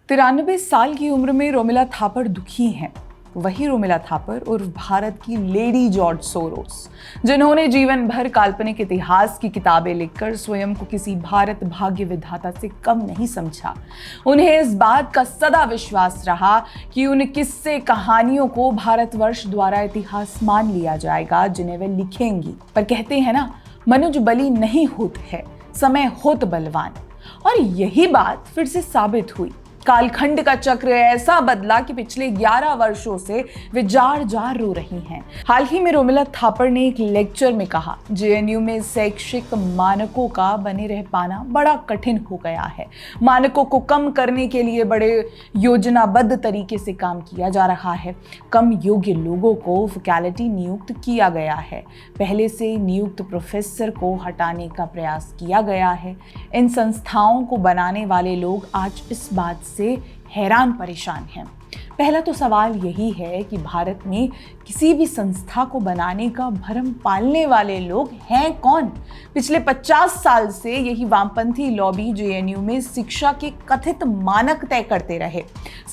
93 साल की उम्र में रोमिला थापर दुखी हैं। वही रोमिला थापर और भारत की लेडी जॉर्ज सोरोस, जिन्होंने जीवन भर काल्पनिक इतिहास की किताबें लिखकर स्वयं को किसी भारत भाग्य विधाता से कम नहीं समझा। उन्हें इस बात का सदा विश्वास रहा कि उन किस्से कहानियों को भारतवर्ष द्वारा इतिहास मान लिया जाएगा जिन्हें वे लिखेंगी। पर कहते हैं ना, मनुज बली नहीं होत है, समय होत बलवान। और यही बात फिर से साबित हुई। कालखंड का चक्र ऐसा बदला कि पिछले 11 वर्षों से वे जार जार रो रही हैं। हाल ही में रोमिला थापर ने एक लेक्चर में कहा, जेएनयू में शैक्षिक मानकों का बने रह पाना बड़ा कठिन हो गया है। मानकों को कम करने के लिए बड़े योजनाबद्ध तरीके से काम किया जा रहा है। कम योग्य लोगों को फैकल्टी नियुक्त किया गया है। पहले से नियुक्त प्रोफेसर को हटाने का प्रयास किया गया है। इन संस्थाओं को बनाने वाले लोग आज इस बात से हैरान परेशान हैं। पहला तो सवाल यही है कि भारत में किसी भी संस्था को बनाने का भरम पालने वाले लोग हैं कौन? पिछले 50 साल से यही वामपंथी लॉबी जेएनयू में शिक्षा के कथित मानक तय करते रहे।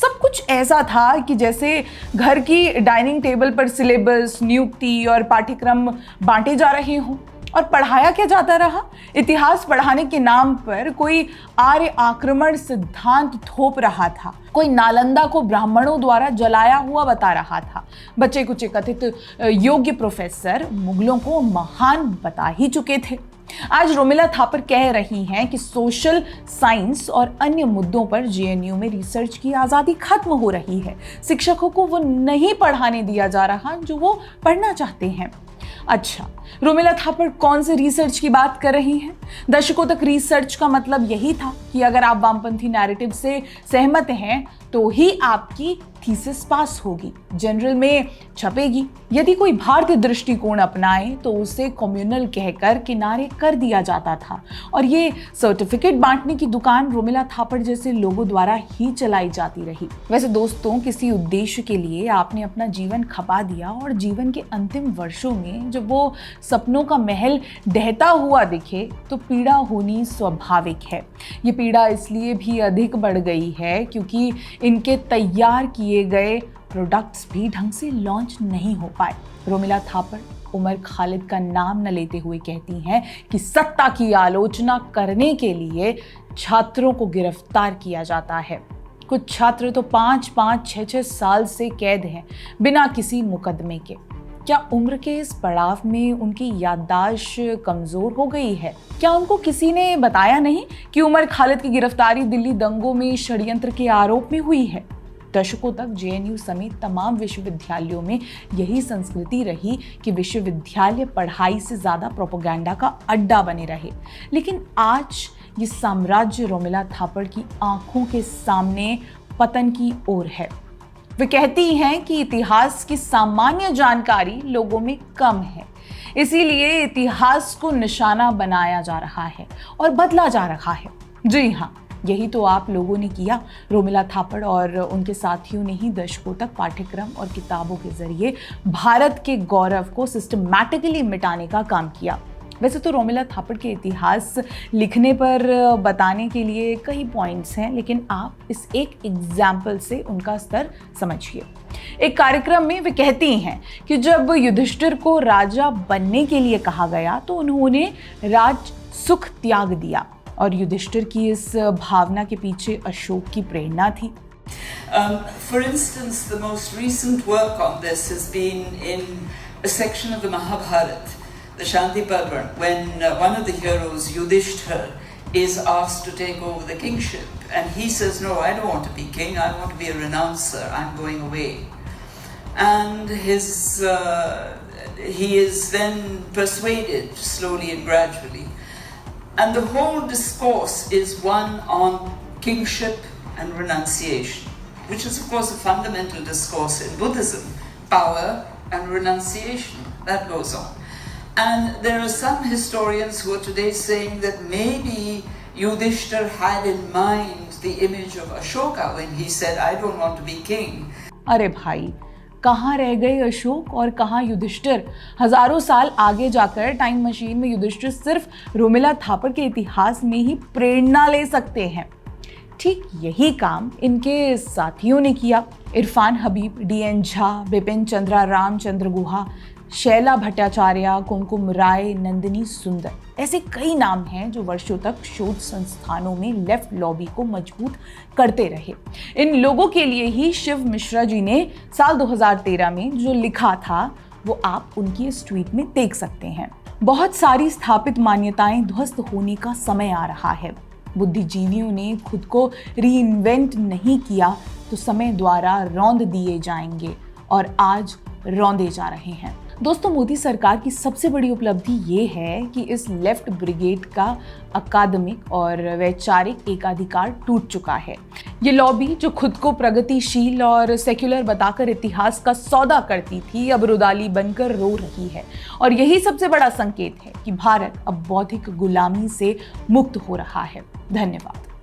सब कुछ ऐसा था कि जैसे घर की डाइनिंग टेबल पर सिलेबस, नियुक्ति और पाठ्यक्रम बांटे जा रहे हों। और पढ़ाया क्या जाता रहा? इतिहास पढ़ाने के नाम पर कोई आर्य आक्रमण सिद्धांत थोप रहा था, कोई नालंदा को ब्राह्मणों द्वारा जलाया हुआ बता रहा था। बच्चे कुछ कथित योग्य प्रोफेसर मुगलों को महान बता ही चुके थे। आज रोमिला थापर कह रही हैं कि सोशल साइंस और अन्य मुद्दों पर जेएनयू में रिसर्च की आज़ादी खत्म हो रही है। शिक्षकों को वो नहीं पढ़ाने दिया जा रहा जो वो पढ़ना चाहते हैं। अच्छा, रोमिला थापर कौन से रिसर्च की बात कर रही हैं? दशकों तक रिसर्च का मतलब यही था कि अगर आप वामपंथी नैरेटिव से सहमत हैं तो ही आपकी थीसिस पास होगी, जनरल में छपेगी। यदि कोई भारतीय दृष्टिकोण अपनाए तो उसे कम्युनल कहकर किनारे कर दिया जाता था। और ये सर्टिफिकेट बांटने की दुकान रोमिला थापर जैसे लोगों द्वारा ही चलाई जाती रही। वैसे दोस्तों, किसी उद्देश्य के लिए आपने अपना जीवन खपा दिया और जीवन के अंतिम वर्षों में जब वो सपनों का महल ढहता हुआ दिखे तो पीड़ा होनी स्वाभाविक है। ये पीड़ा इसलिए भी अधिक बढ़ गई है क्योंकि इनके तैयार किए गए प्रोडक्ट्स भी ढंग से लॉन्च नहीं हो पाए। रोमिला थापर उमर खालिद का नाम न लेते हुए कहती हैं कि सत्ता की आलोचना करने के लिए छात्रों को गिरफ्तार किया जाता है। कुछ छात्र तो 5-5, 6-6 साल से कैद हैं बिना किसी मुकदमे के। क्या उम्र के इस पड़ाव में उनकी याददाश्त कमज़ोर हो गई है? क्या उनको किसी ने बताया नहीं कि उमर खालिद की गिरफ्तारी दिल्ली दंगों में षड्यंत्र के आरोप में हुई है? दशकों तक जेएनयू समेत तमाम विश्वविद्यालयों में यही संस्कृति रही कि विश्वविद्यालय पढ़ाई से ज़्यादा प्रोपेगेंडा का अड्डा बने रहे। लेकिन आज ये साम्राज्य रोमिला थापर की आंखों के सामने पतन की ओर है। वे कहती हैं कि इतिहास की सामान्य जानकारी लोगों में कम है, इसीलिए इतिहास को निशाना बनाया जा रहा है और बदला जा रहा है। जी हाँ, यही तो आप लोगों ने किया। रोमिला थापर और उनके साथियों ने ही दशकों तक पाठ्यक्रम और किताबों के जरिए भारत के गौरव को सिस्टमैटिकली मिटाने का काम किया। वैसे तो रोमिला थापर के इतिहास लिखने पर बताने के लिए कई पॉइंट्स हैं, लेकिन आप इस एक एग्जाम्पल से उनका स्तर समझिए। एक कार्यक्रम में वे कहती हैं कि जब युधिष्ठिर को राजा बनने के लिए कहा गया तो उन्होंने राज सुख त्याग दिया, और युधिष्ठिर की इस भावना के पीछे अशोक की प्रेरणा थी। For instance, the most recent work on this has been in a section of the Mahabharata, the Shanti Parvan, when one of the heroes, Yudhishthir, is asked to take over the kingship. And he says, no, I don't want to be king, I want to be a renouncer, I'm going away. And he is then persuaded slowly and gradually. And the whole discourse is one on kingship and renunciation, which is of course a fundamental discourse in Buddhism, power and renunciation, that goes on. And there are some historians who are today saying that maybe Yudhishthir had in mind the image of Ashoka when he said, I don't want to be king. अरे भाई, कहाँ रह गए अशोक और कहाँ युधिष्ठिर? हजारों साल आगे जाकर टाइम मशीन में युधिष्ठिर सिर्फ रोमिला थापर के इतिहास में ही प्रेरणा ले सकते हैं। ठीक यही काम इनके साथियों ने किया। इरफान हबीब, DN झा, बिपिन चंद्रा, रामचंद्र गुहा, शैला भट्टाचार्य, कुमकुम राय, नंदिनी सुंदर, ऐसे कई नाम हैं जो वर्षों तक शोध संस्थानों में लेफ्ट लॉबी को मजबूत करते रहे। इन लोगों के लिए ही शिव मिश्रा जी ने साल 2013 में जो लिखा था वो आप उनकी इस ट्वीट में देख सकते हैं। बहुत सारी स्थापित मान्यताएं ध्वस्त होने का समय आ रहा है। बुद्धिजीवियों ने खुद को रीइन्वेंट नहीं किया तो समय द्वारा रौंद दिए जाएंगे और आज रौंदे जा रहे हैं। दोस्तों, मोदी सरकार की सबसे बड़ी उपलब्धि ये है कि इस लेफ्ट ब्रिगेड का अकादमिक और वैचारिक एकाधिकार टूट चुका है। ये लॉबी जो खुद को प्रगतिशील और सेक्युलर बताकर इतिहास का सौदा करती थी, अब रुदाली बनकर रो रही है। और यही सबसे बड़ा संकेत है कि भारत अब बौद्धिक गुलामी से मुक्त हो रहा है। धन्यवाद।